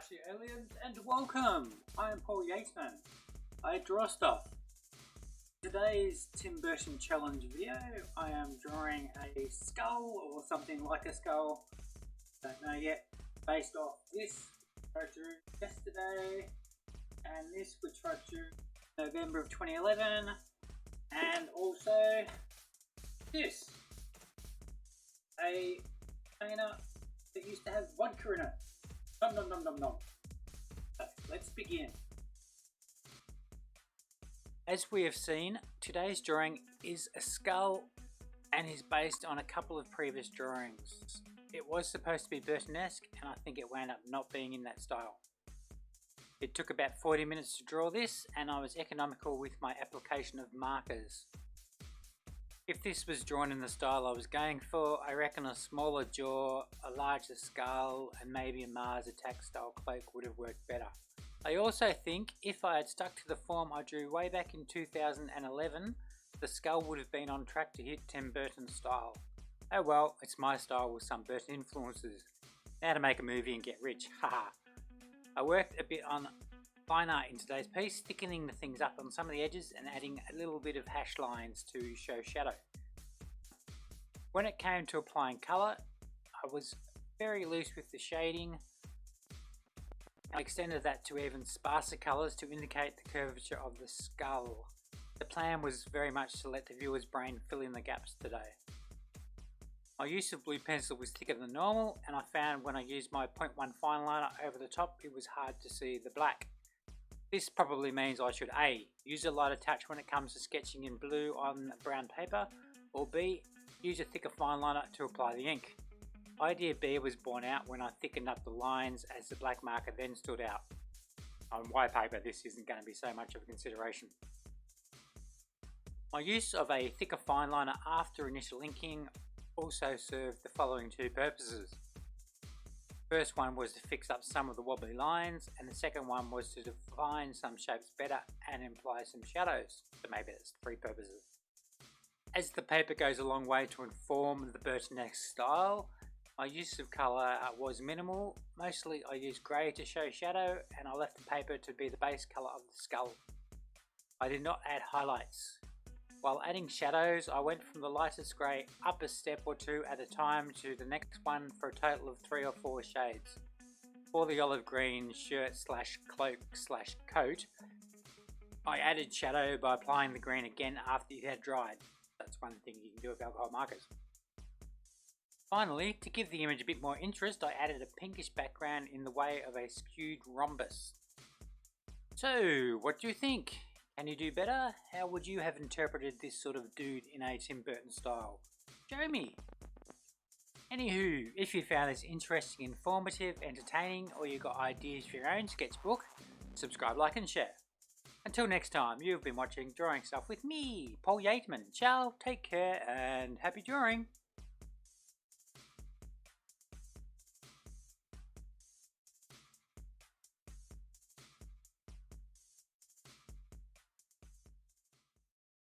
ArtyAliens, and welcome! I am Paul Yeatman. I draw stuff. Today's Tim Burton challenge video, I am drawing a skull or something like a skull, don't know yet, based off this I drew yesterday and this which I drew November of 2011, and also this, a container that used to have vodka in it. Nom nom nom nom nom. So, let's begin. As we have seen, today's drawing is a skull and is based on a couple of previous drawings. It was supposed to be Burtonesque, and I think it wound up not being in that style. It took about 40 minutes to draw this, and I was economical with my application of markers. If this was drawn in the style I was going for, I reckon a smaller jaw, a larger skull, and maybe a Mars Attack style cloak would have worked better. I also think if I had stuck to the form I drew way back in 2011, the skull would have been on track to hit Tim Burton style. Oh well, it's my style with some Burton influences. Now to make a movie and get rich, haha. I worked a bit on fine art in today's piece, thickening the things up on some of the edges and adding a little bit of hash lines to show shadow. When it came to applying colour, I was very loose with the shading. I extended that to even sparser colours to indicate the curvature of the skull. The plan was very much to let the viewer's brain fill in the gaps today. My use of blue pencil was thicker than normal, and I found when I used my 0.1 fine liner over the top it was hard to see the black. This probably means I should A. use a lighter touch when it comes to sketching in blue on brown paper, or B. use a thicker fine liner to apply the ink. Idea B was borne out when I thickened up the lines as the black marker then stood out. On white paper this isn't going to be so much of a consideration. My use of a thicker fine liner after initial inking also served the following two purposes. First one was to fix up some of the wobbly lines, and the second one was to define some shapes better and imply some shadows. So maybe that's three purposes. As the paper goes a long way to inform the Burtonesque style, my use of colour was minimal. Mostly I used grey to show shadow, and I left the paper to be the base colour of the skull. I did not add highlights. While adding shadows, I went from the lightest grey up a step or two at a time to the next one for a total of 3 or 4 shades. For the olive green shirt slash cloak slash coat, I added shadow by applying the green again after it had dried. That's one thing you can do with alcohol markers. Finally, to give the image a bit more interest, I added a pinkish background in the way of a skewed rhombus. So, what do you think? Can you do better? How would you have interpreted this sort of dude in a Tim Burton style? Show me! Anywho, if you found this interesting, informative, entertaining, or you got ideas for your own sketchbook, subscribe, like and share. Until next time, you've been watching Drawing Stuff with me, Paul Yeatman. Ciao, take care, and happy drawing!